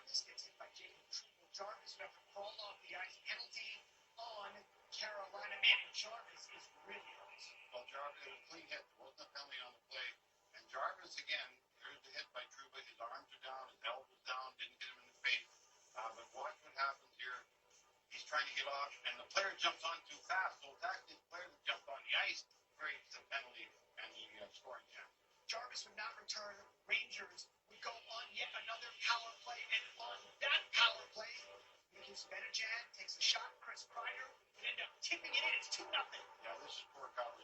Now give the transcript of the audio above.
Jarvis gets hit by Jacob Trouba. Jarvis would have to crawl off the ice. Penalty on Carolina. Man, and Jarvis is really hurt. Well, Jarvis, it was a clean hit. There wasn't a penalty on the play. And Jarvis, again, there's the hit by Trouba. His arms are down, his elbows down, didn't hit him in the face. But watch what happens here. He's trying to get off, and the player jumps on too fast. So it's actually the player that jumped on the ice creates the penalty and the scoring chance. Jarvis would not return. Rangers would go on yet another power play, and on that power play, Miki Zibanejad takes a shot. Chris Kreider would end up tipping it in. It's 2-0. Yeah, this is poor coverage.